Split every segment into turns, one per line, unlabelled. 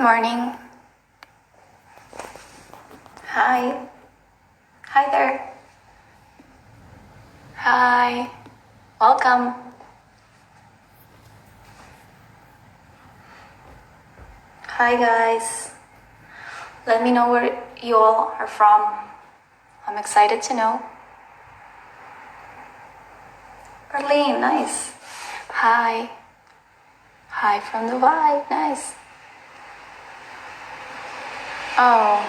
morning. Hi. Hi there. Hi. Welcome. Hi guys. Let me know where you all are from. I'm excited to know. Arlene, nice. Hi. Hi from Dubai, nice. Oh.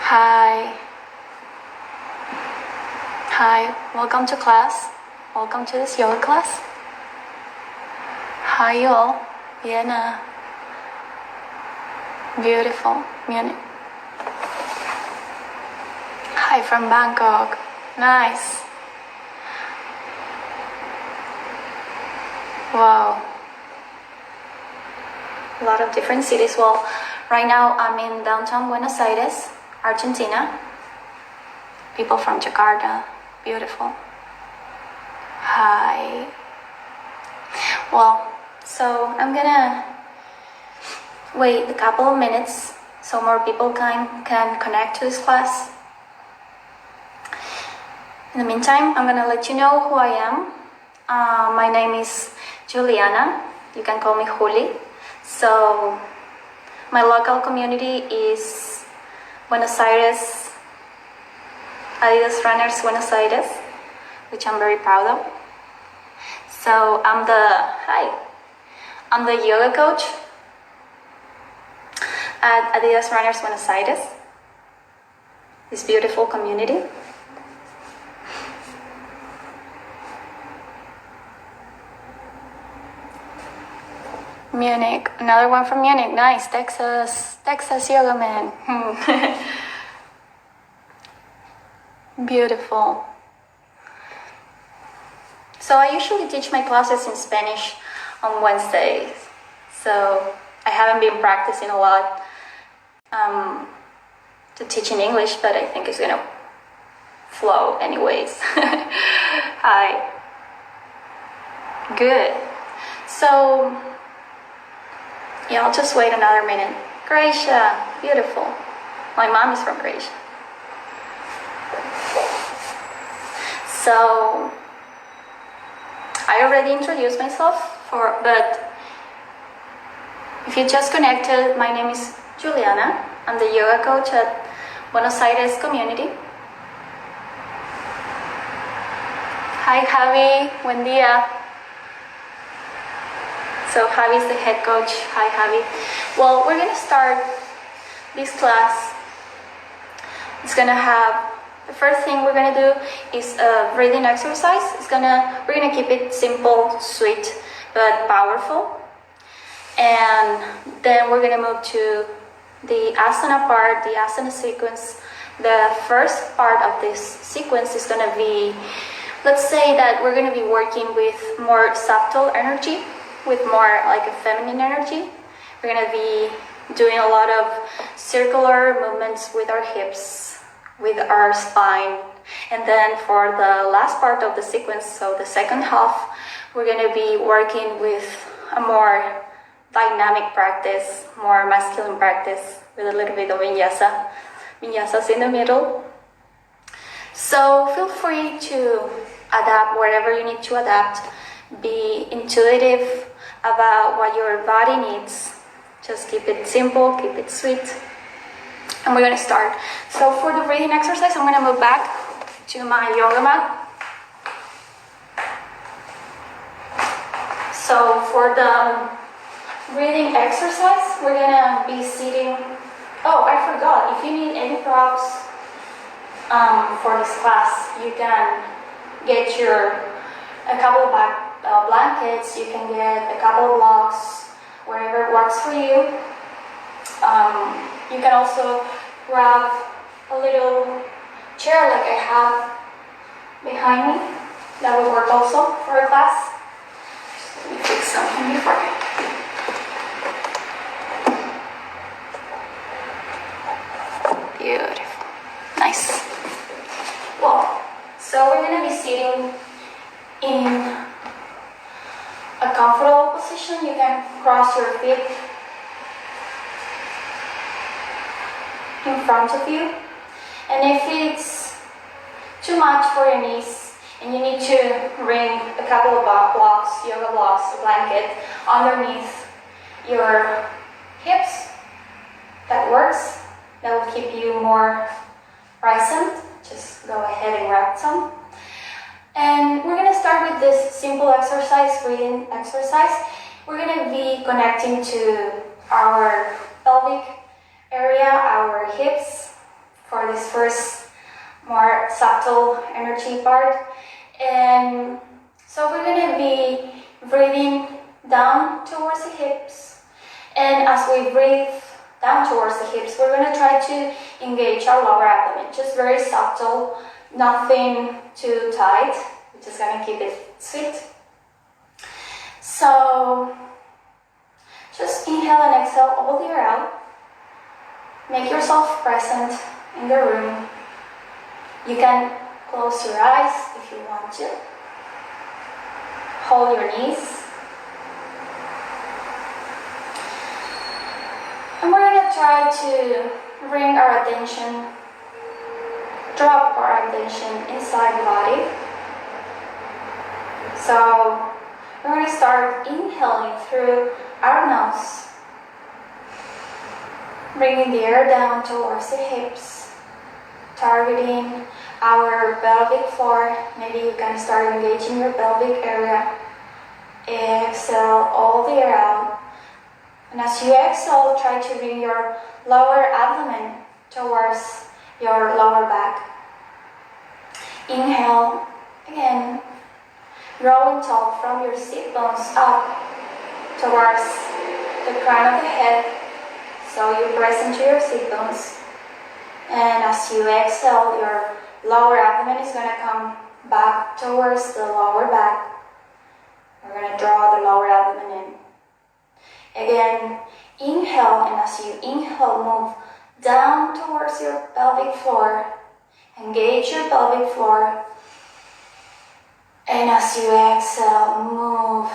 Hi. Hi, welcome to class. Welcome to this yoga class. Hi you all. Vienna. Beautiful. Munich. Hi from Bangkok. Nice. Wow. A lot of different cities. Well, right now I'm in downtown Buenos Aires, Argentina. People from Jakarta. Beautiful. Hi. Well, so I'm gonna wait a couple of minutes so more people can connect to this class. In the meantime, I'm gonna let you know who I am. My name is Juliana. You can call me Juli. So my local community is Buenos Aires, ADIDAS Runners Buenos Aires, which I'm very proud of. So I'm the yoga coach at ADIDAS Runners Buenos Aires, this beautiful community. Munich, another one from Munich, nice, Texas yoga man. Beautiful. So I usually teach my classes in Spanish on Wednesdays, so I haven't been practicing a lot to teach in English, but I think it's gonna flow anyways. Hi. Good. So yeah, I'll just wait another minute. Croatia, beautiful. My mom is from Croatia. So I already introduced myself, but if you just connected, my name is Juliana. I'm the yoga coach at Buenos Aires community. Hi Javi, buen día. So Javi's the head coach. Hi Javi. Well, we're gonna start this class. It's gonna have, the first thing we're gonna do is a breathing exercise. We're gonna keep it simple, sweet, but powerful. And then we're gonna move to the asana part, the asana sequence. The first part of this sequence is gonna be, let's say that we're gonna be working with more subtle energy, with more like a feminine energy. We're gonna be doing a lot of circular movements with our hips, with our spine. And then for the last part of the sequence, so the second half, we're gonna be working with a more dynamic practice, more masculine practice, with a little bit of vinyasas in the middle. So feel free to adapt wherever you need to adapt. Be intuitive about what your body needs. Just keep it simple, keep it sweet. And we're gonna start. So for the breathing exercise, I'm gonna move back to my yoga mat. So for the breathing exercise, we're gonna be sitting. Oh, I forgot, if you need any props for this class, you can get a couple of blankets, you can get a couple of blocks, whatever works for you. You can also grab a little chair like I have behind me. That would work also for a class. Just let me fix something before. Beautiful. Nice. Well, so we're going to be sitting in a comfortable position. You can cross your feet in front of you. And if it's too much for your knees and you need to bring a couple of blocks, yoga blocks, a blanket underneath your hips, that works. That will keep you more present. Just go ahead and grab some. And we're going to start with this simple exercise, breathing exercise. We're going to be connecting to our pelvic area, our hips, for this first more subtle energy part. And so we're going to be breathing down towards the hips. And as we breathe down towards the hips, we're going to try to engage our lower abdomen. Just very subtle, nothing too tight. We're just going to keep it sweet. So just inhale and exhale all the way out. Make yourself present in the room. You can close your eyes if you want to. Hold your knees. And we're going to try to bring our attention, drop our attention inside the body. So we're going to start inhaling through our nose, bringing the air down towards the hips, targeting our pelvic floor. Maybe you can start engaging your pelvic area. Exhale all the air out. And as you exhale, try to bring your lower abdomen towards your lower back. Inhale again, growing tall from your sit bones up towards the crown of the head. So you press into your sit bones. And as you exhale, your lower abdomen is going to come back towards the lower back. We're going to draw the lower abdomen in. Again, inhale, and as you inhale, move down towards your pelvic floor. Engage your pelvic floor. And as you exhale, move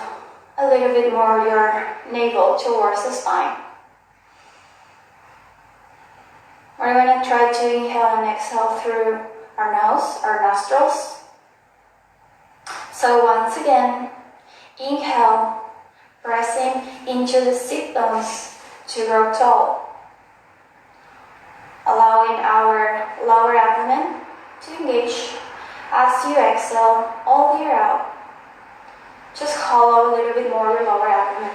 a little bit more your navel towards the spine. We're going to try to inhale and exhale through our nose, our nostrils. So once again, inhale, pressing into the sit bones to grow tall, allowing our lower abdomen to engage. As you exhale all the air out, just hollow a little bit more your lower abdomen.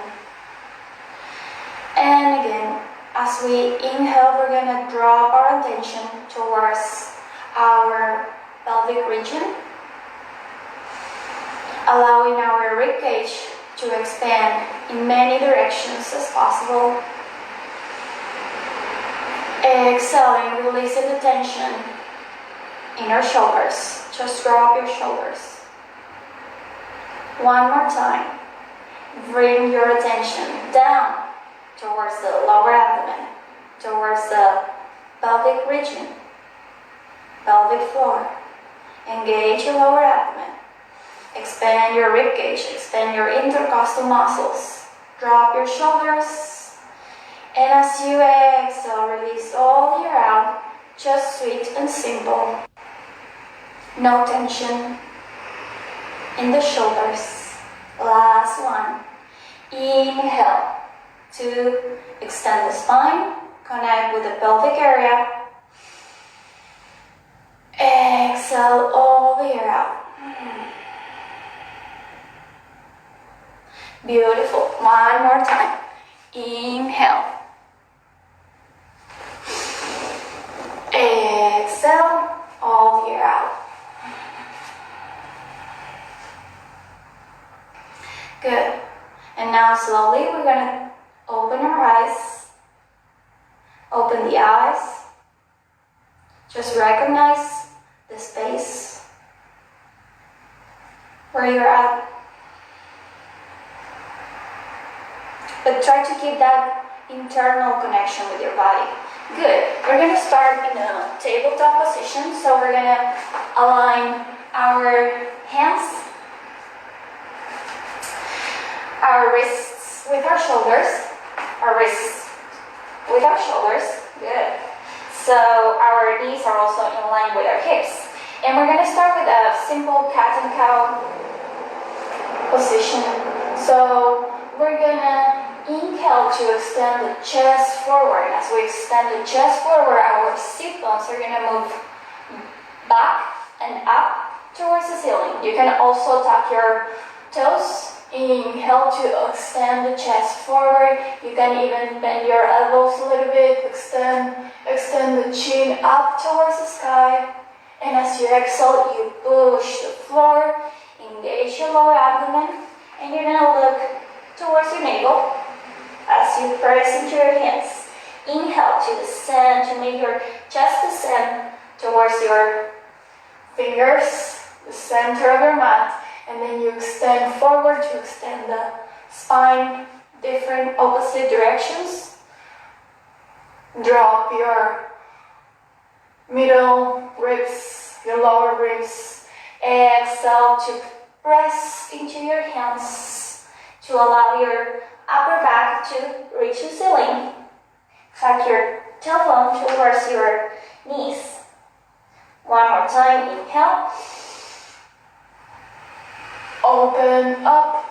And again, as we inhale, we're going to drop our attention towards our pelvic region, allowing our rib cage to expand in many directions as possible. Exhaling, releasing the tension in our shoulders. Just drop your shoulders. One more time. Bring your attention down towards the lower abdomen, towards the pelvic region, pelvic floor. Engage your lower abdomen. Expand your rib cage, expand your intercostal muscles. Drop your shoulders. And as you exhale, release all the air out. Just sweet and simple. No tension in the shoulders. Last one. Inhale to extend the spine. Connect with the pelvic area. Exhale all the air out. Beautiful. One more time. Inhale. Exhale all the air out. Good. And now slowly we're going to open our eyes. Open the eyes. Just recognize the space where you're at. But try to keep that internal connection with your body. Good. We're going to start in a tabletop position. So we're going to align our hands, our wrists with our shoulders, our wrists with our shoulders. Good. so our knees are also in line with our hips. And we're going to start with a simple cat and cow position. So we're going to inhale to extend the chest forward. As we extend the chest forward, our sit bones are going to move back and up towards the ceiling. You can also tuck your toes. Inhale to extend the chest forward. You can even bend your elbows a little bit. Extend the chin up towards the sky. And as you exhale, you push the floor. Engage your lower abdomen. And you're going to look towards your navel as you press into your hands. Inhale to descend, to make your chest descend towards your fingers, the center of your mat. And then you extend forward to extend the spine, different opposite directions. Drop your middle ribs, your lower ribs. Exhale to press into your hands to allow your upper back to reach the ceiling. Tuck your tailbone towards your knees. One more time, inhale. Open up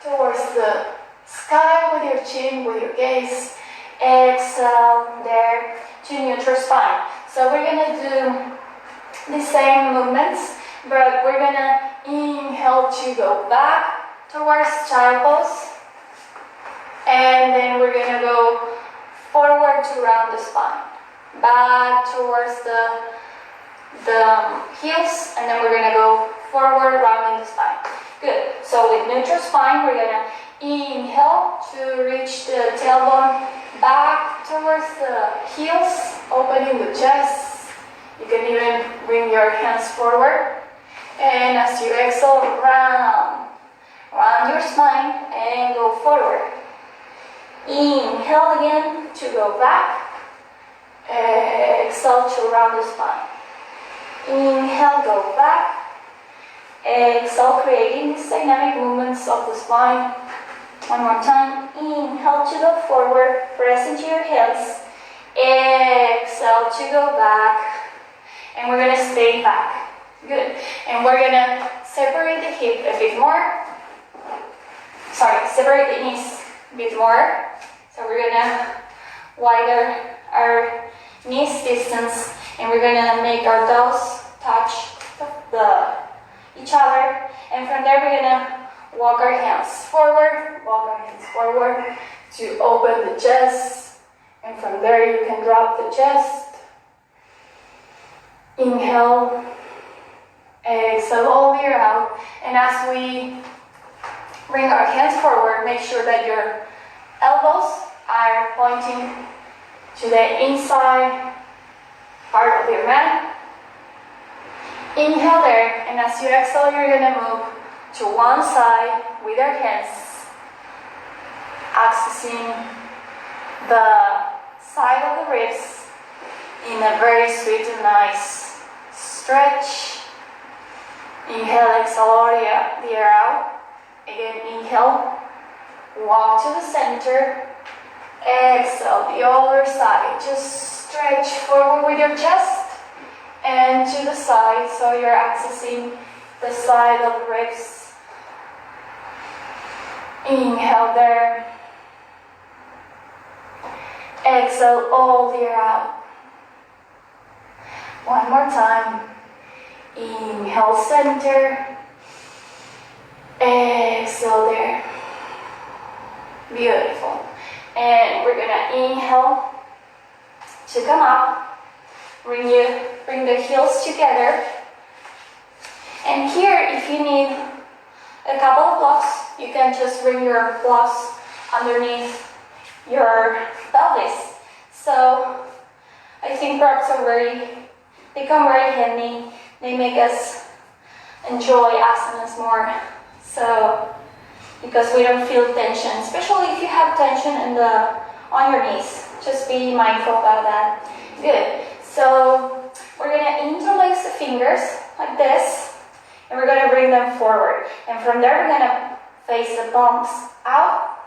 towards the sky with your chin, with your gaze. Exhale there to neutral spine. So we're going to do the same movements, but we're going to inhale to go back towards child pose. And then we're going to go forward to round the spine. Back towards the heels, and then we're going to go forward, rounding the spine. Good. So with neutral spine, we're going to inhale to reach the tailbone back towards the heels, opening the chest. You can even bring your hands forward. And as you exhale, round your spine and go forward. Inhale again to go back. Exhale to round the spine. Inhale, go back. Exhale, creating these dynamic movements of the spine. One more time. Inhale to go forward, press into your hands. Exhale to go back. And we're going to stay back. Good. And we're going to separate the hip a bit more. Separate the knees a bit more. So we're going to widen our knees distance. And we're going to make our toes touch each other. And from there, we're going to walk our hands forward to open the chest. And from there, you can drop the chest. Inhale. Exhale all the way out. And as we bring our hands forward, make sure that your elbows are pointing to the inside part of your mat. Inhale there, and as you exhale, you're going to move to one side with your hands, accessing the side of the ribs in a very sweet and nice stretch. Inhale, exhale all the air out. Again, inhale, walk to the center. Exhale, the other side. Just stretch forward with your chest and to the side, so you're accessing the side of the ribs. Inhale there. Exhale all the air out. One more time. Inhale, center. Exhale there. Beautiful. And we're gonna inhale to come up. Bring the heels together. And here, if you need a couple of blocks, you can just bring your blocks underneath your pelvis. So I think props become very handy. They make us enjoy asanas more. So because we don't feel tension, especially if you have tension on your knees. Just be mindful about that. Good. So we're gonna interlace the fingers like this, and we're gonna bring them forward. And from there, we're gonna face the palms out,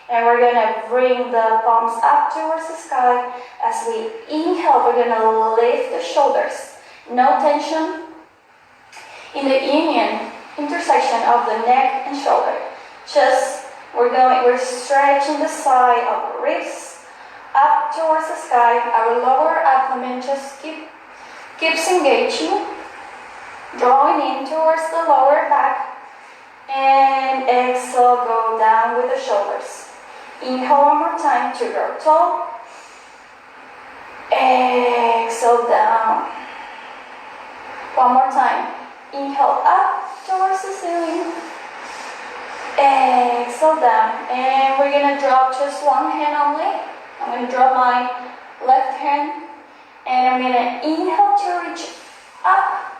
And we're gonna bring the palms up towards the sky. As we inhale, we're gonna lift the shoulders. No tension in the intersection of the neck and shoulder. Just we're stretching the side of the ribs up towards the sky. Our lower abdomen just keeps engaging, drawing in towards the lower back. And exhale, go down with the shoulders. Inhale one more time to grow tall. Exhale down. One more time. Inhale up towards the ceiling. Exhale down. And we're going to drop just one hand only. I'm going to drop my left hand. And I'm going to inhale to reach up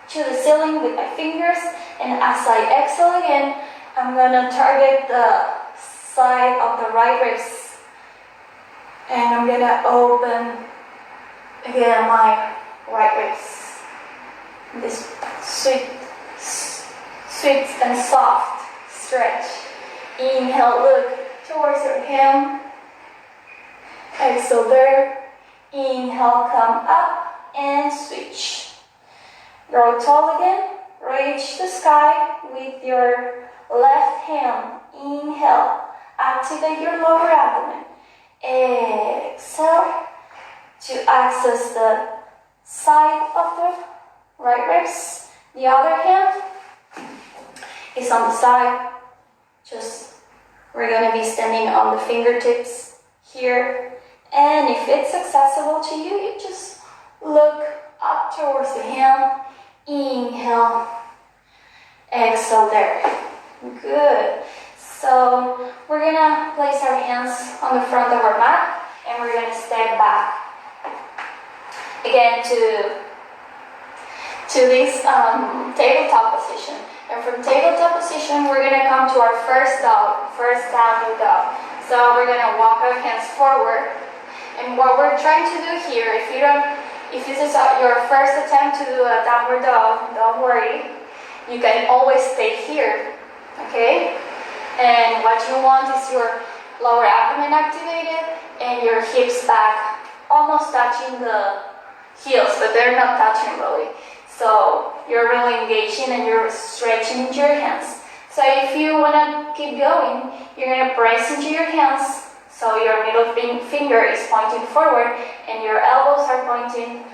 to the ceiling with my fingers. And as I exhale again, I'm going to target the side of the right ribs. And I'm going to open again my right ribs. This sweet and soft stretch. Inhale, look towards your hem. Exhale there. Inhale, come up and switch. Grow tall again. Reach the sky with your left hand. Inhale. Activate your lower abdomen. Exhale to access the side of the right ribs. The other hand is on the side. We're going to be standing on the fingertips here. And if it's accessible to you, you just look up towards the hand. Inhale. Exhale there. Good. So we're going to place our hands on the front of our mat. And we're going to step back. Again to this tabletop position. And from tabletop position, we're going to come to our first dog, first downward dog. So we're going to walk our hands forward. And what we're trying to do here, if this is your first attempt to do a downward dog, don't worry. You can always stay here, okay? And what you want is your lower abdomen activated and your hips back, almost touching the heels, but they're not touching really. So you're really engaging and you're stretching into your hands. So if you want to keep going, you're going to press into your hands. So your middle finger is pointing forward and your elbows are pointing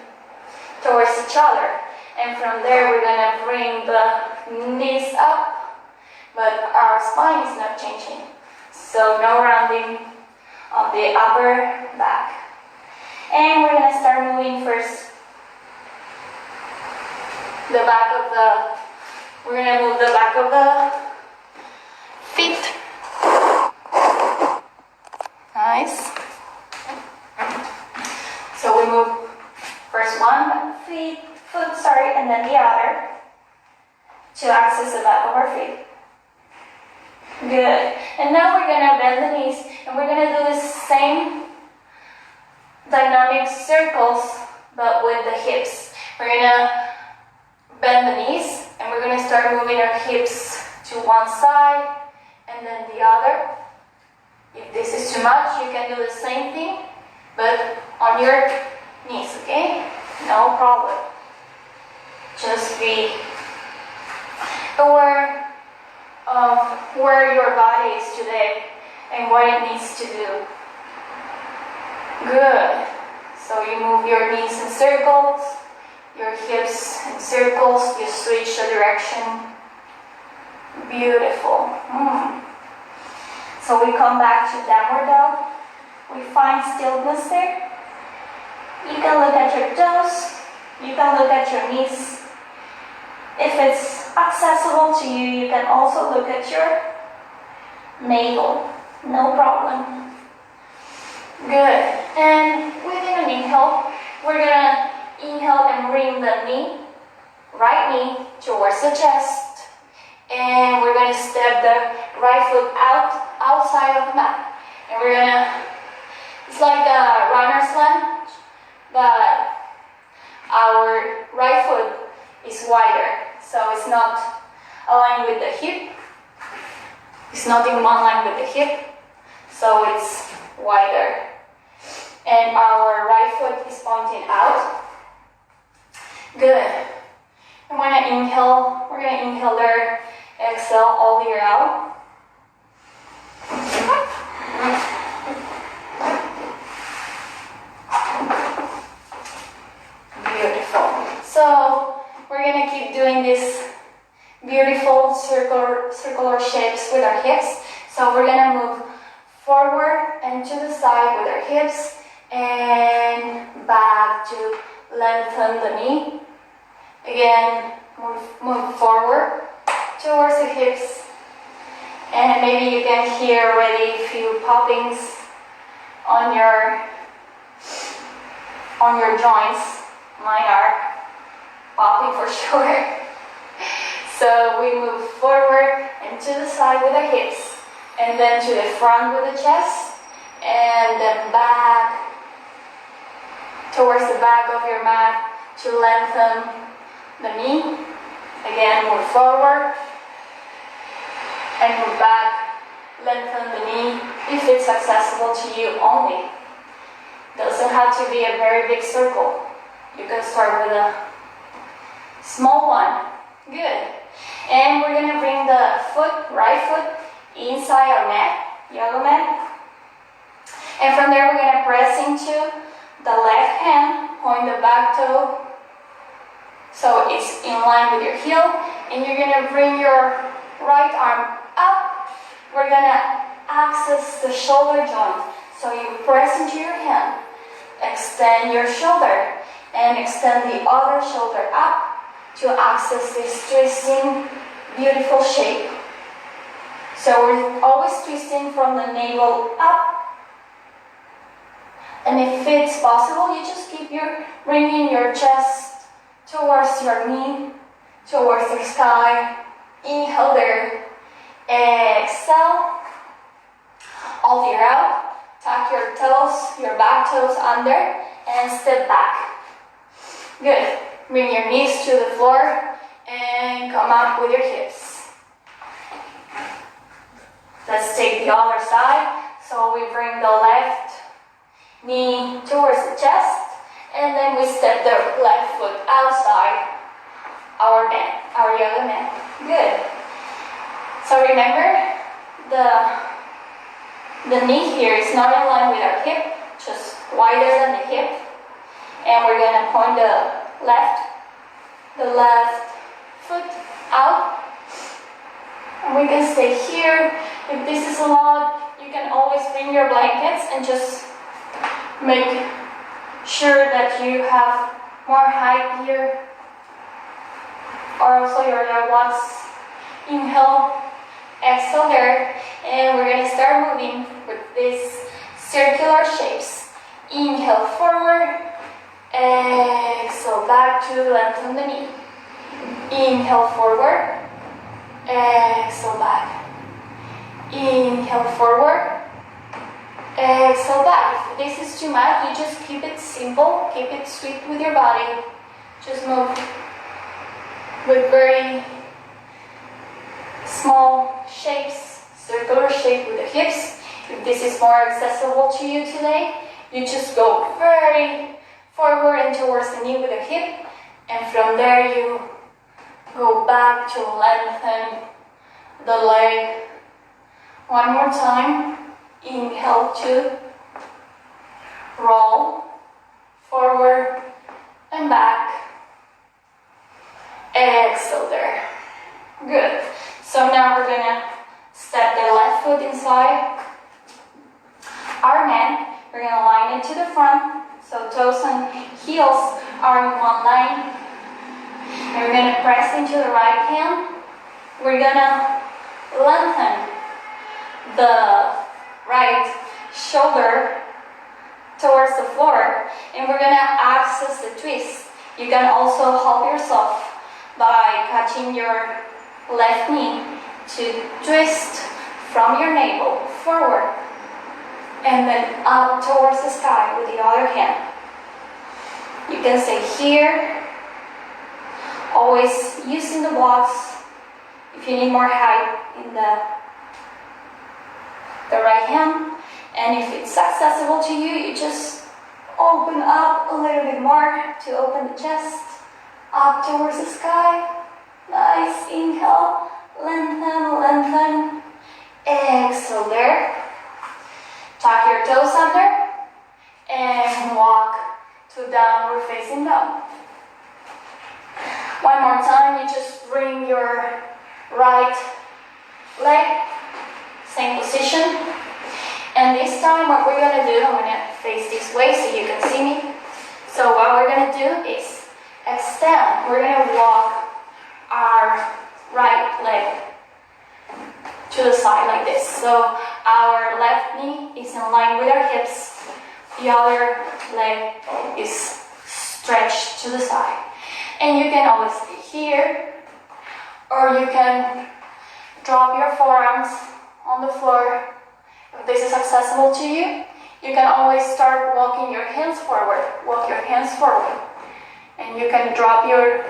towards each other. And from there, we're going to bring the knees up, but our spine is not changing. So no rounding on the upper back. And we're going to start moving first. We're going to move the back of the feet. Nice. So we move first one foot, and then the other to access the back of our feet. Good. And now we're going to bend the knees and we're going to do the same dynamic circles but with the hips. We're going to bend the knees and we're going to start moving our hips to one side and then the other. If this is too much, you can do the same thing but on your knees, okay? No problem. Just be aware of where your body is today and what it needs to do. Good. So you move your knees in circles, your hips in circles, you switch the direction. Beautiful. So we come back to downward dog. We find stillness there. You can look at your toes, you can look at your knees. If it's accessible to you, you can also look at your navel. No problem. Good. And within an inhale, we're going to inhale and bring the right knee towards the chest. And we're going to step the right foot outside of the mat. And we're going to, it's like a runner's lunge, but our right foot is wider. So it's not aligned with the hip. It's not in one line with the hip. so it's wider. And our right foot is pointing out. Good. And when I inhale, we're going to inhale there, exhale all the way out. Beautiful. So we're going to keep doing this beautiful circular shapes with our hips. So we're going to move forward and to the side with our hips and back to lengthen the knee. Again, move forward towards the hips, and maybe you can hear already a few poppings on your joints. Mine are popping for sure. So we move forward and to the side with the hips, and then to the front with the chest, and then back towards the back of your mat to lengthen the knee. Again, move forward and move back, lengthen the knee if it's accessible to you only. Doesn't have to be a very big circle. You can start with a small one. Good. And we're going to bring the right foot inside our mat, yoga mat. And from there we're going to press into the left hand, point the back toe so it's in line with your heel, and you're going to bring your right arm up. We're going to access the shoulder joint. So you press into your hand, extend your shoulder, and extend the other shoulder up to access this twisting, beautiful shape. So we're always twisting from the navel up. And if it's possible, you just keep bringing your chest towards your knee, towards the sky. Inhale there. Exhale. All the way out. Tuck your toes, your back toes under, and step back. Good. Bring your knees to the floor and come up with your hips. Let's take the other side. So we bring the left knee towards the chest, and then we step the left foot outside our mat, our yoga mat. Good. So remember, the knee here is not in line with our hip, just wider than the hip. And we're going to point the left foot out. And we can stay here. If this is a lot, you can always bring your blankets and just make sure that you have more height here. Or also your quads. Inhale, exhale there. And we're going to start moving with these circular shapes. Inhale forward. Exhale back to lengthen the knee. Inhale forward. Exhale back. Inhale forward. Exhale back. If this is too much, you just keep it simple. Keep it sweet with your body. Just move with very small shapes, circular shape with the hips. If this is more accessible to you today, you just go very forward and towards the knee with the hip, and from there you go back to lengthen the leg. One more time. Inhale to roll forward and back. Exhale there. Good. So now we're gonna step the left foot inside our mat. We're gonna line it to the front, so toes and heels are in one line. And we're gonna press into the right hand. We're gonna lengthen the right shoulder towards the floor, and we're gonna access the twist. You can also help yourself by catching your left knee to twist from your navel forward and then up towards the sky with the other hand. You can stay here, always using the blocks. If you need more height in the right hand, And if it's accessible to you, you just open up a little bit more to open the chest up towards the sky. Nice. Inhale, lengthen, lengthen. Exhale there. Tuck your toes under and walk to downward facing dog. One more time, you just bring your right leg, same position. And this time what we're going to do, I'm going to face this way so you can see me. So what we're going to do is extend. We're going to walk our right leg to the side like this. So our left knee is in line with our hips. The other leg is stretched to the side. And you can always stay here, or you can drop your forearms on the floor. If this is accessible to you, you can always start walking your hands forward. Walk your hands forward. And you can drop your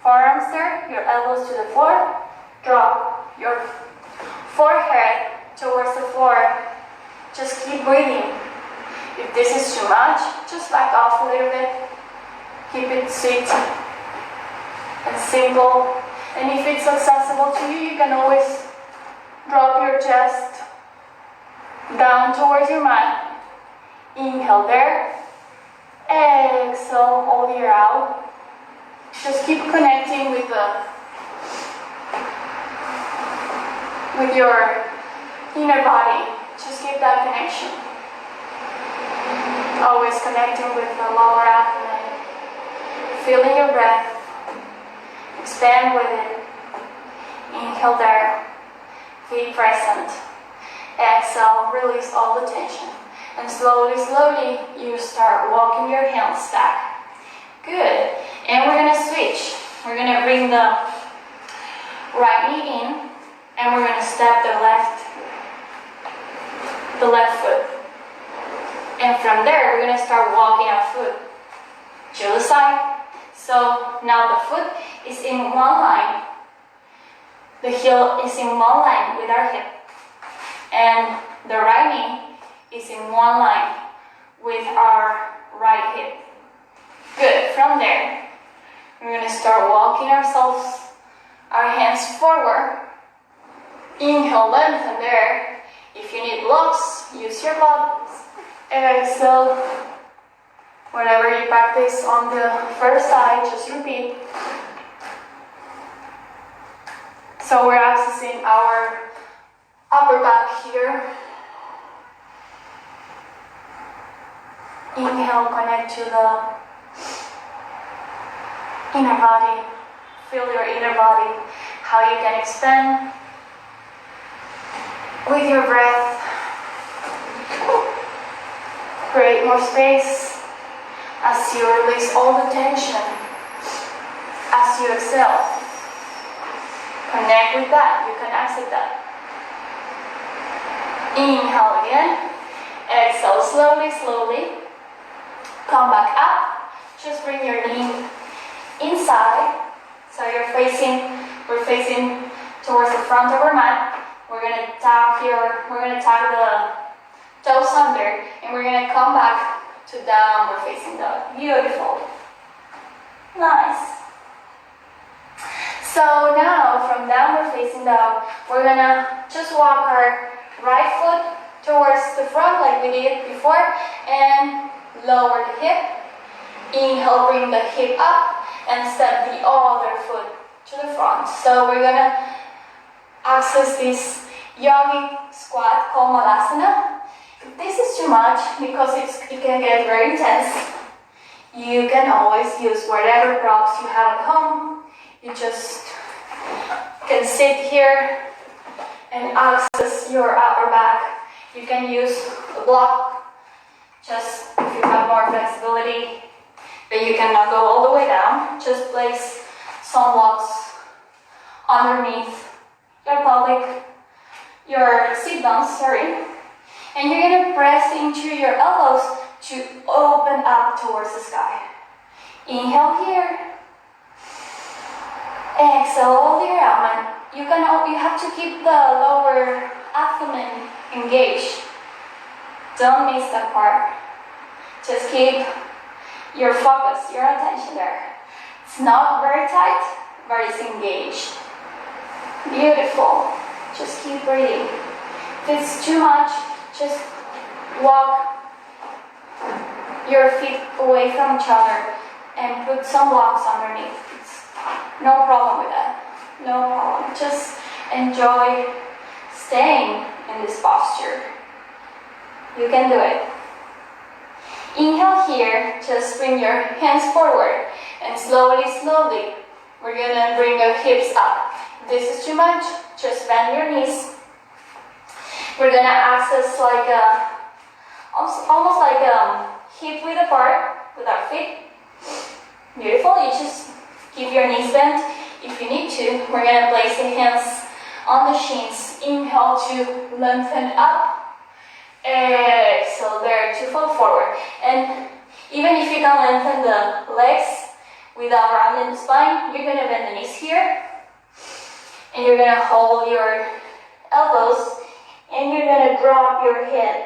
forearms there, your elbows to the floor. Drop your forehead towards the floor. Just keep breathing. If this is too much, just back off a little bit. Keep it sweet and simple. And if it's accessible to you, you can always drop your chest down towards your mat. Inhale there. Exhale all the way out. Just keep connecting with your inner body. Just keep that connection. Always connecting with the lower abdomen. Feeling your breath. Expand with it. Inhale there. Be present. Exhale, release all the tension. And slowly, slowly, you start walking your hands back. Good. And we're going to switch. We're going to bring the right knee in, and we're going to step the left foot. And from there, we're going to start walking our foot to the side. So now the foot is in one line. The heel is in one line with our hip. And the right knee is in one line with our right hip. Good. From there, we're going to start walking ourselves, our hands forward. Inhale, lengthen there. If you need blocks, use your blocks. Exhale. Whatever you practice on the first side, just repeat. So we're accessing our upper back here. Inhale, connect to the inner body. Feel your inner body, how you can expand with your breath. Create more space as you release all the tension. As you exhale, connect with that. You can exit that. Inhale again. Exhale slowly, slowly. Come back up. Just bring your knee inside. So we're facing towards the front of our mat. We're gonna tap the toes under, and we're gonna come back to downward facing dog. Beautiful. Nice. So now from downward facing dog, we're gonna just walk our right foot towards the front like we did before, and lower the hip. Inhale, bring the hip up, and step the other foot to the front. So we're gonna access this Yogic Squat called Malasana. If this is too much, because it can get very intense, you can always use whatever props you have at home. You just can sit here and access your upper back. You can use a block, just if you have more flexibility, but you cannot go all the way down. Just place some blocks underneath your pelvic, your sit bones, and you're going to press into your elbows to open up towards the sky. Inhale here. Exhale all the way out. You have to keep the lower abdomen engaged. Don't miss that part. Just keep your focus, your attention there. It's not very tight, but it's engaged. Beautiful. Just keep breathing. If it's too much, just walk your feet away from each other and put some blocks underneath. It's no problem with that. No problem. Just enjoy staying in this posture. You can do it. Inhale here, just bring your hands forward and slowly, we're gonna bring your hips up. If this is too much, just bend your knees. We're gonna access like almost like hip width apart with our feet. Beautiful. You just keep your knees bent if you need to. We're gonna place the hands on the shins. Inhale to lengthen up. Exhale there to fall forward. And even if you can lengthen the legs without rounding the spine, you're gonna bend the knees here. And you're gonna hold your elbows and you're gonna drop your head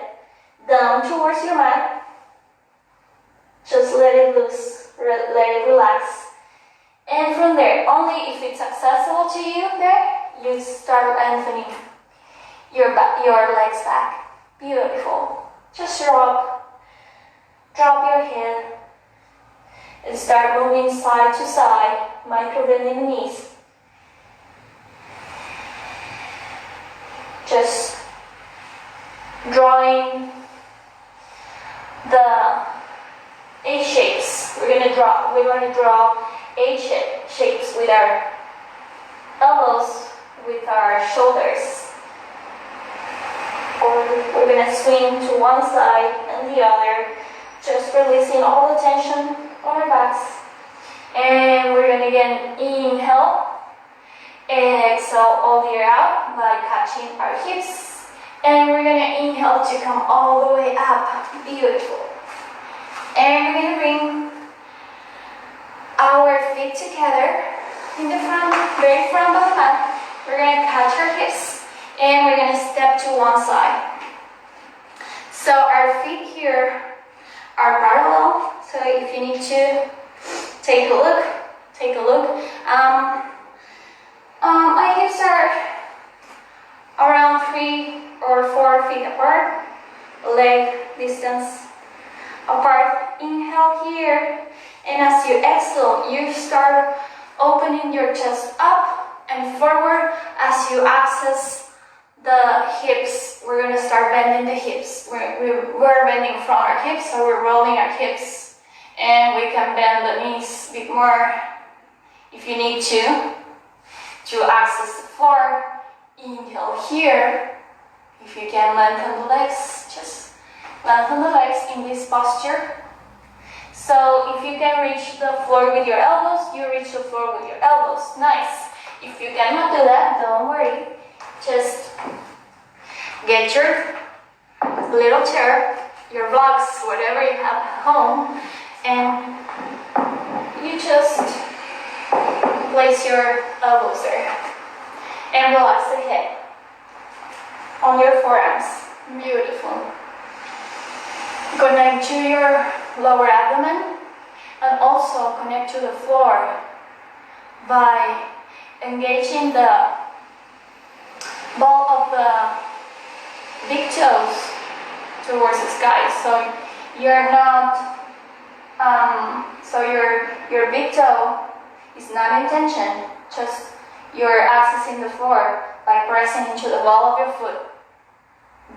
down towards your mat. Just let it loose, let it relax. And from there, only if it's accessible to you there, you start lengthening your legs back. Beautiful. Just drop your head and start moving side to side, micro-bending the knees. Just drawing the A shapes. We're going to draw A shapes with our elbows, with our shoulders. Or we're going to swing to one side and the other, just releasing all the tension on our backs. And we're going to again inhale, exhale all the way out by catching our hips. And we're going to inhale to come all the way up. Beautiful. And we're going to bring our feet together in the front, very front of the mat. We're going to catch our hips and we're going to step to one side. So our feet here are parallel. So if you need to take a look. My hips are around 3 or 4 feet apart, leg distance apart. Inhale here, and as you exhale, you start opening your chest up and forward as you access the hips. We're going to start bending the hips. We're bending from our hips, so we're rolling our hips, and we can bend the knees a bit more if you need to access the floor. Inhale here. If you can lengthen the legs, just lengthen the legs in this posture. So if you can reach the floor with your elbows, you reach the floor with your elbows. Nice. If you cannot do that, don't worry. Just get your little chair, your blocks, whatever you have at home, and you just place your elbows there and relax the head on your forearms. Beautiful. Connect to your lower abdomen and also connect to the floor by engaging the ball of the big toes towards the sky. So you're not, your big toe is not in tension, just you're accessing the floor by pressing into the ball of your foot.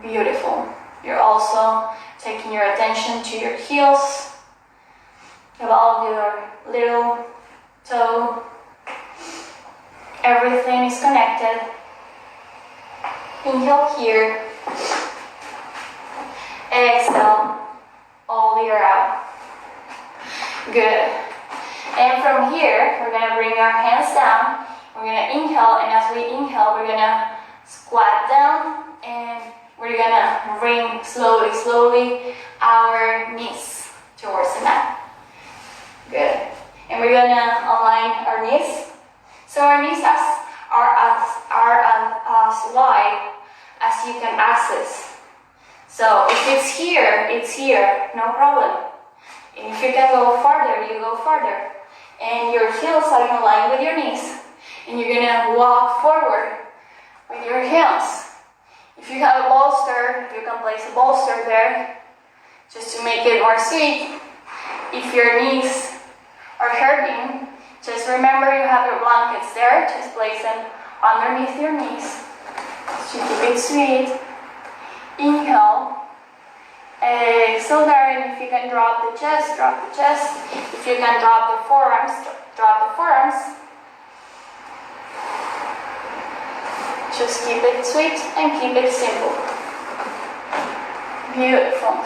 Beautiful. You're also taking your attention to your heels, the ball of your little toe. Everything is connected. Inhale here. Exhale all the way out. Good. And from here, we're going to bring our hands down. We're going to inhale, and as we inhale, we're going to squat down, and we're going to bring slowly our knees towards the mat. Good. And we're going to align our knees. So our knees are as wide as you can access. So if it's here, no problem. And if you can go farther, you go farther. And your heels are in line with your knees. And you're gonna walk forward with your hands. If you have a bolster, you can place a bolster there just to make it more sweet. If your knees are hurting, just remember you have your blankets there. Just place them underneath your knees to keep it sweet. Inhale. Exhale there, and if you can drop the chest, drop the chest. If you can drop the forearms, drop the forearms. Just keep it sweet and keep it simple. Beautiful.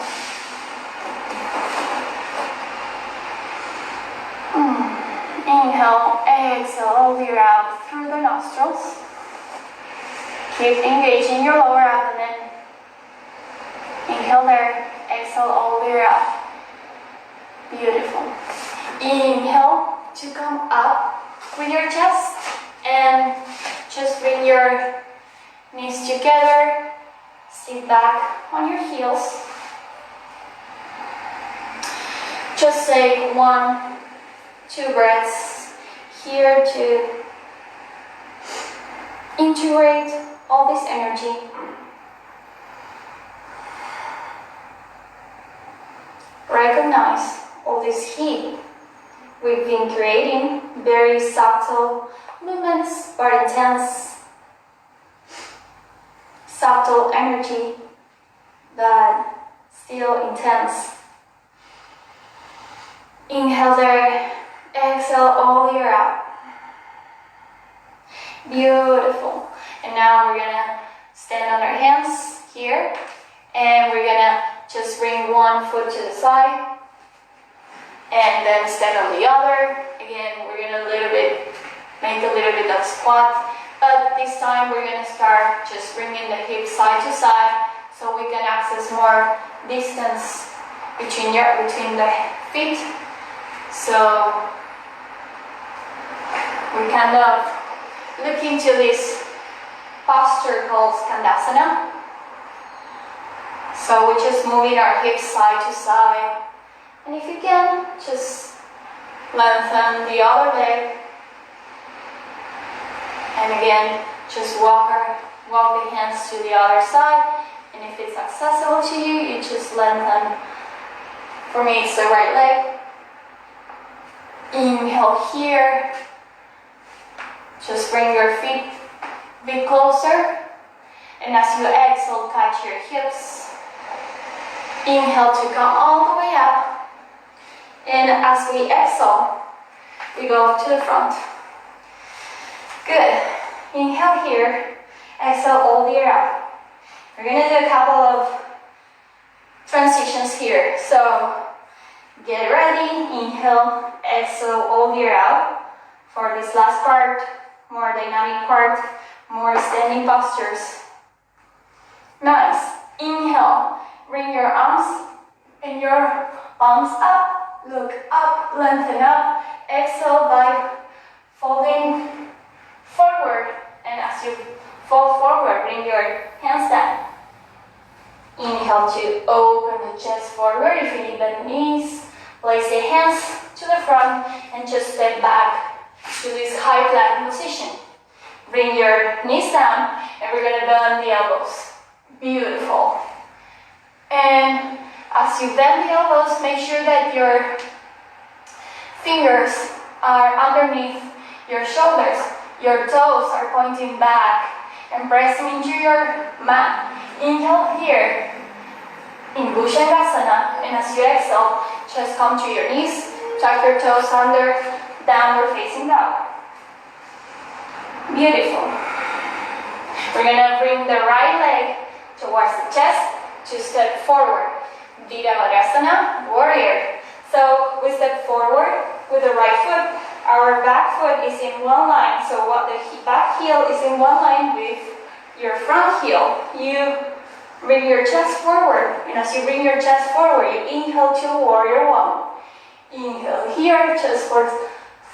Inhale, exhale all the way out through the nostrils. Keep engaging your lower abdomen. Inhale there, exhale all the way out. Beautiful. Inhale to come up with your chest and just bring your knees together. Sit back on your heels. Just take 1-2 breaths here to integrate all this energy. Recognize all this heat we've been creating, very subtle movements but intense, subtle energy but still intense. Inhale there, exhale all the way out. Beautiful. And now we're gonna stand on our hands here, and we're gonna just bring one foot to the side and then stand on the other. Again, we're gonna make a little bit of squat, but this time we're gonna start just bringing the hips side to side so we can access more distance between the feet. So we kind of look into this posture called Skandasana. So we're just moving our hips side to side. And if you can, just lengthen the other leg. And again, just walk the hands to the other side. And if it's accessible to you, you just lengthen. For me, it's the right leg. Inhale here. Just bring your feet a bit closer. And as you exhale, catch your hips. Inhale to come all the way up. And as we exhale, we go to the front. Good. Inhale here. Exhale all the way up. We're going to do a couple of transitions here. So get ready. Inhale, exhale all the way out. For this last part, more dynamic part, more standing postures. Nice. Inhale. Bring your arms and your palms up. Look up, lengthen up. Exhale by folding forward. And as you fold forward, bring your hands down. Inhale to open the chest forward. If you need bend knees, place the hands to the front and just step back to this high plank position. Bring your knees down and we're going to bend the elbows. Beautiful. And as you bend the elbows, make sure that your fingers are underneath your shoulders. Your toes are pointing back and pressing into your mat. Inhale here in Bhujangasana, and as you exhale, just come to your knees, tuck your toes under, downward facing dog. Beautiful. We're gonna bring the right leg towards the chest to step forward. Virabhadrasana, warrior. So we step forward with the right foot. Our back foot is in one line, so what the back heel is in one line with your front heel. You bring your chest forward, and as you bring your chest forward, you inhale to warrior one. Inhale here, just for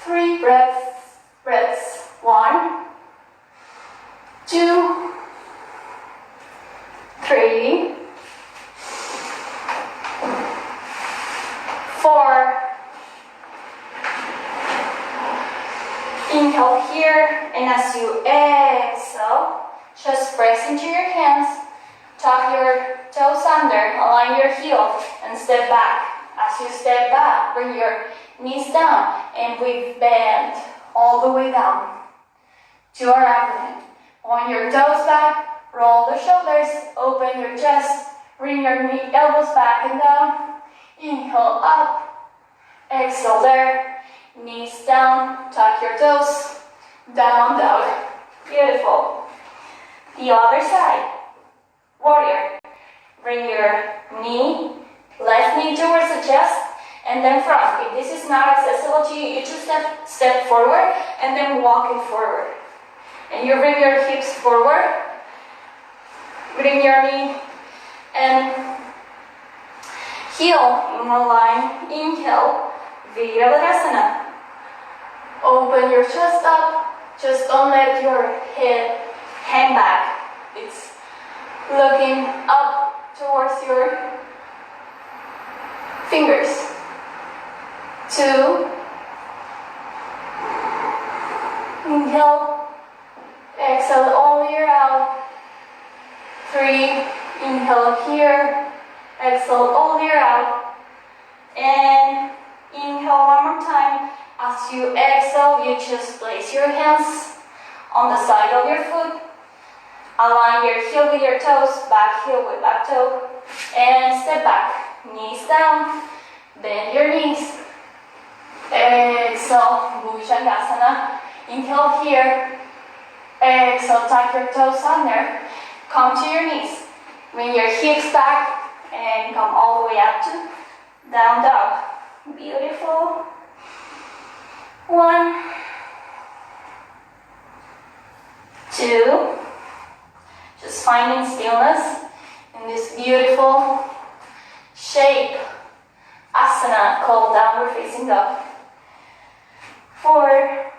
3 breaths. 1, 2, 3, exhale, just press into your hands, tuck your toes under, align your heel, and step back. As you step back, bring your knees down, and we bend all the way down to our abdomen. Point your toes back, roll the shoulders, open your chest, bring your elbows back and down. Inhale up, exhale there, knees down, tuck your toes, down, down. Beautiful. The other side, warrior. Bring your left knee towards the chest, and then front. If this is not accessible to you, you just step forward and then walk it forward. And you bring your hips forward, bring your knee and heel in a line. Inhale, Virabhadrasana. Open your chest up, just don't let your head hang back. It's looking up towards your fingers. 2, inhale, exhale all the way out. 3, inhale here, exhale all the way out. And inhale one more time. As you exhale, you just place your hands on the side of your foot. Align your heel with your toes, back heel with back toe, and step back. Knees down, bend your knees. Exhale, Bhujangasana. Inhale here. Exhale, tuck your toes under. Come to your knees. Bring your hips back and come all the way up to down dog. Beautiful. 1, 2. Just finding stillness in this beautiful shape. Asana called downward facing dog. 4.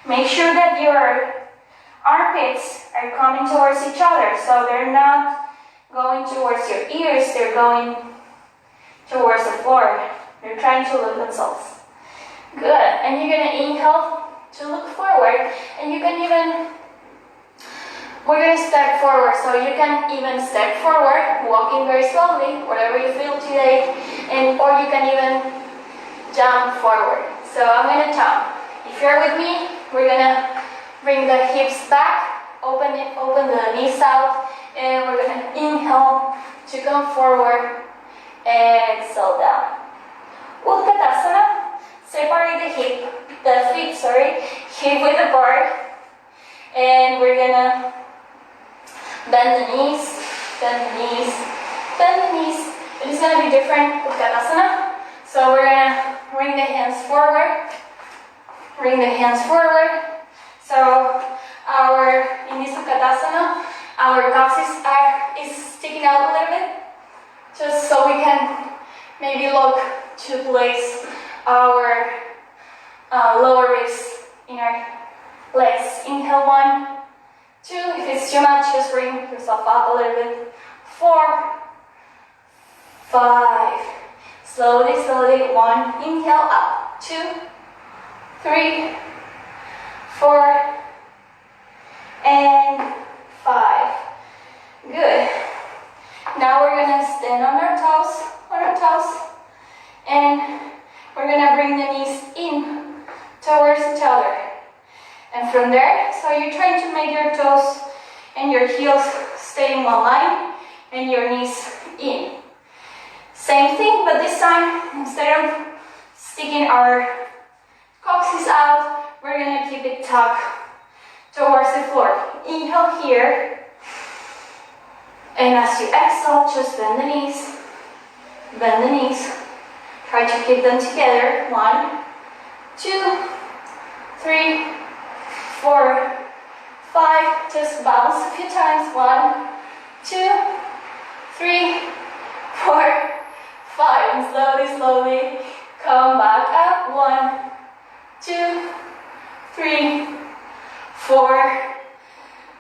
Make sure that your armpits are coming towards each other, so they're not going towards your ears, they're going towards the floor. They're trying to look themselves. Good. And you're going to inhale to look forward, and you can even, we're going to step forward, so you can even step forward, walking very slowly, whatever you feel today, or you can even jump forward. So I'm going to jump. If you're with me, we're going to bring the hips back, open the knees out, and we're going to inhale to come forward, exhale down. Utkatasana. Separate the feet, hip with the bar, and we're gonna bend the knees, bend the knees, bend the knees. It is gonna be different Utkatasana. So we're gonna bring the hands forward, So in this Utkatasana, our coccyx is sticking out a little bit, just so we can maybe look to place our lower ribs in our legs. Inhale 1, 2. If it's too much, just bring yourself up a little bit. 4, 5. Slowly, 1. Inhale up. 2, 3, 4, and 5. Good. Now we're gonna stand on our toes, and we're gonna bring the knees in towards each other. And from there, so you're trying to make your toes and your heels stay in one line and your knees in. Same thing, but this time, instead of sticking our coccyx out, we're gonna keep it tucked towards the floor. Inhale here. And as you exhale, just bend the knees. Bend the knees. Try to keep them together. 1, 2, 3, 4, 5. Just bounce a few times. 1, 2, 3, 4, 5. And slowly, come back up. 1, 2, 3, 4,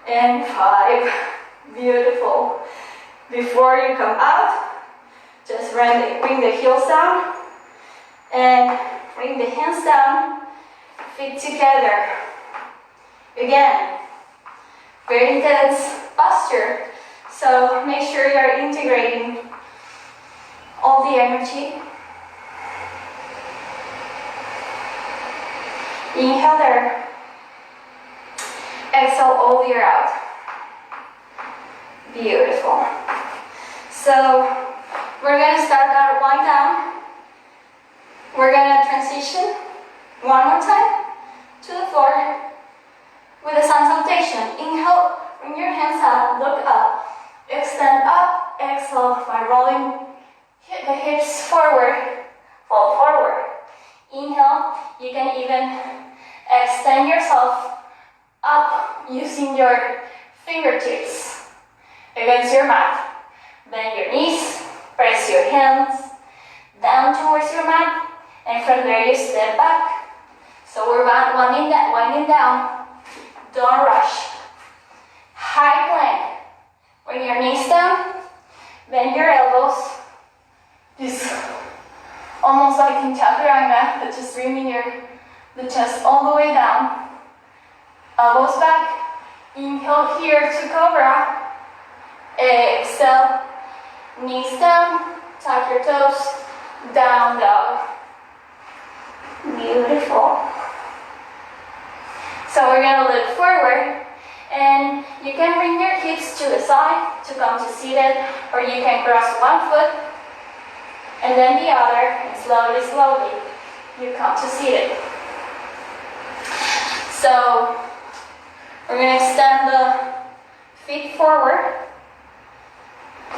and 5. Beautiful. Before you come out, just bring the heels down and bring the hands down, feet together. Again, very intense posture. So make sure you're integrating all the energy. Inhale there. Exhale all the air out. Beautiful. So we're going to start our wind down. We're going to transition one more time to the floor with a sun salutation. Inhale, bring your hands up, look up, extend up, exhale by rolling the hips forward, fall forward. Inhale, you can even extend yourself up using your fingertips against your mat. Bend your knees, press your hands down towards your mat, and from there you step back. So we're winding down. Don't rush. High plank. Bring your knees down, bend your elbows. Just almost like in chaturanga, but just bringing the chest all the way down. Elbows back. Inhale here to cobra. Exhale. Knees down. Tuck your toes. Down dog. Beautiful. So we're going to look forward, and you can bring your hips to the side to come to seated, or you can cross one foot and then the other, and slowly you come to seated. So we're going to extend the feet forward.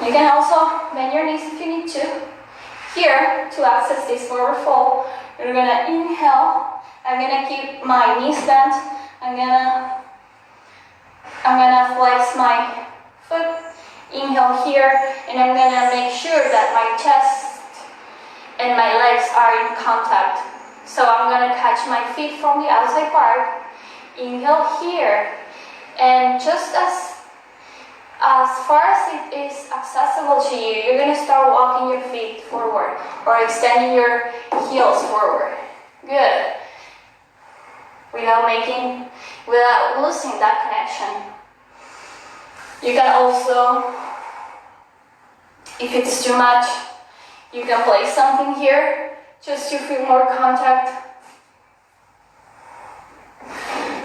You can also bend your knees if you need to. Here, to access this forward fold, you're going to inhale. I'm going to keep my knees bent. I'm gonna flex my foot, inhale here, and I'm gonna make sure that my chest and my legs are in contact. So I'm gonna catch my feet from the outside part, inhale here, and just as far as it is accessible to you, you're gonna start walking your feet forward or extending your heels forward. Good. Without losing that connection. You can also, if it's too much, you can place something here just to feel more contact.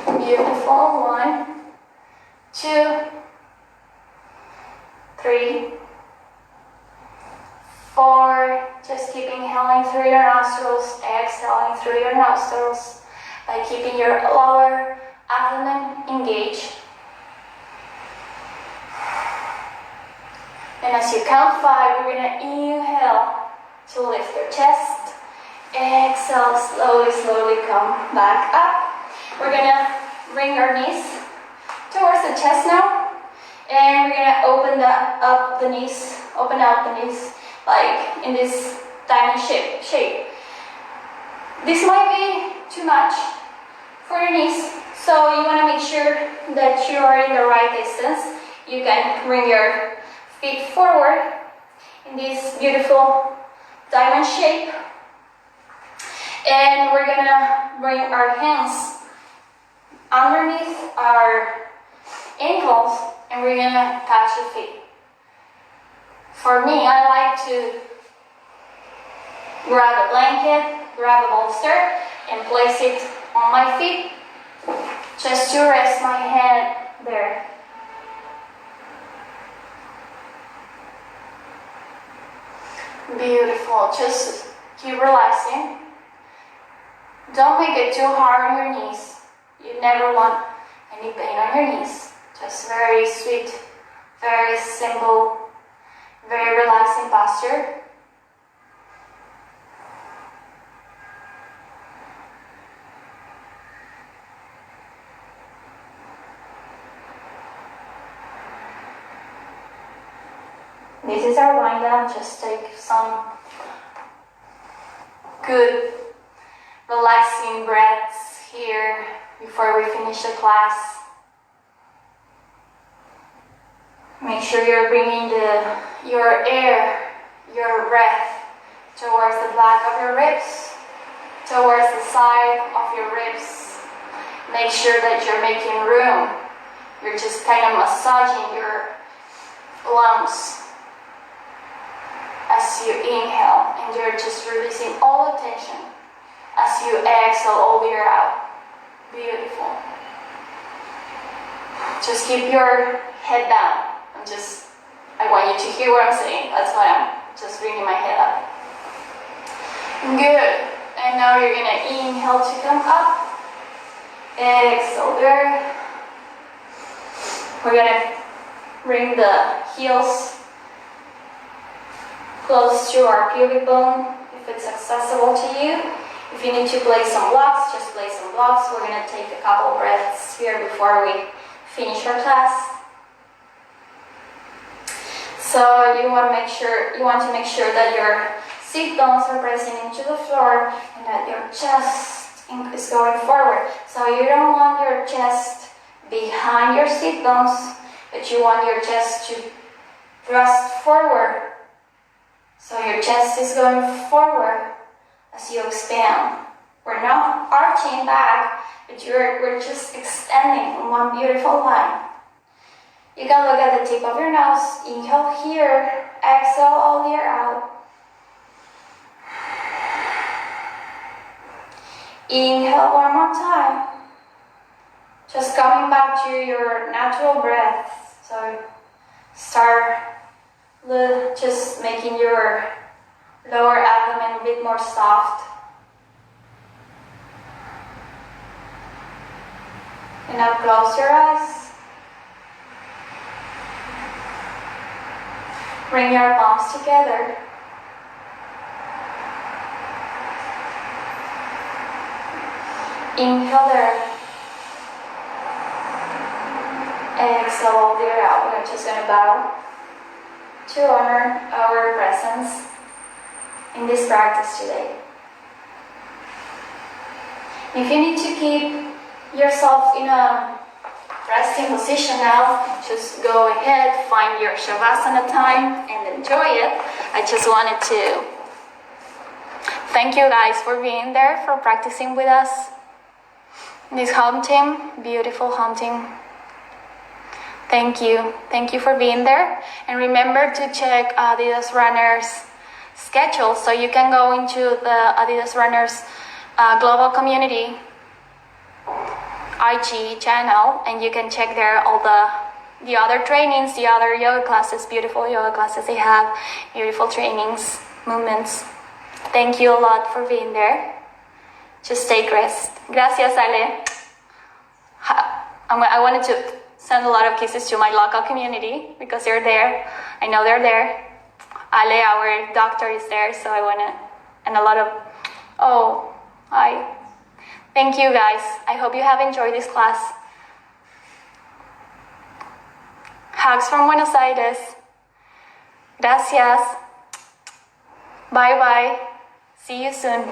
Beautiful. 1, 2, 3, 4. Just keep inhaling through your nostrils, exhaling through your nostrils, by keeping your lower abdomen engaged. And as you count 5, we're going to inhale to lift your chest. Exhale, slowly come back up. We're going to bring our knees towards the chest now. And we're going to open out the knees like in this diamond shape. This might be too much for your knees, so you want to make sure that you are in the right distance. You can bring your feet forward in this beautiful diamond shape, and we're gonna bring our hands underneath our ankles, and we're gonna touch the feet. For me, I like to grab a blanket, grab a bolster, and place it on my feet, just to rest my hand there. Beautiful. Just keep relaxing. Don't make it too hard on your knees. You never want any pain on your knees. Just very sweet, very simple, very relaxing posture. This is our wind down. Just take some good relaxing breaths here before we finish the class. Make sure you're bringing your air, your breath towards the back of your ribs, towards the side of your ribs, Make sure that you're making room. You're just kind of massaging your lungs as you inhale, and you're just releasing all the tension as you exhale all the air out. Beautiful. Just keep your head down. I want you to hear what I'm saying. That's why I'm just bringing my head up. Good. And now you're gonna inhale to come up. Exhale there. We're gonna bring the heels close to our pubic bone if it's accessible to you. If you need to place some blocks, just place some blocks. We're gonna take a couple breaths here before we finish our class. So you want to make sure that your sit bones are pressing into the floor and that your chest is going forward. So you don't want your chest behind your sit bones, but you want your chest to thrust forward. So your chest is going forward as you expand. We're not arching back, but we're just extending in one beautiful line. You can look at the tip of your nose. Inhale here. Exhale all the air out. Inhale one more time. Just coming back to your natural breath. So start just making your lower abdomen a bit more soft. And now close your eyes. Bring your palms together. Inhale there. Exhale all the air out. We're just going to bow to honor our presence in this practice today. If you need to keep yourself in a resting position now, just go ahead, find your Shavasana time and enjoy it. I just wanted to thank you guys for being there, for practicing with us. This home team, beautiful home team. Thank you. Thank you for being there. And remember to check ADIDAS Runners schedule so you can go into the ADIDAS Runners global community IG channel, and you can check there all the other trainings, the other yoga classes, beautiful yoga classes they have, beautiful trainings, movements. Thank you a lot for being there. Just take rest. Gracias, Ale. I wanted to send a lot of kisses to my local community because they're there. I know they're there. Ale, our doctor, is there, so I want to, and a lot of, oh, hi. Thank you guys. I hope you have enjoyed this class. Hugs from Buenos Aires. Gracias. Bye bye. See you soon.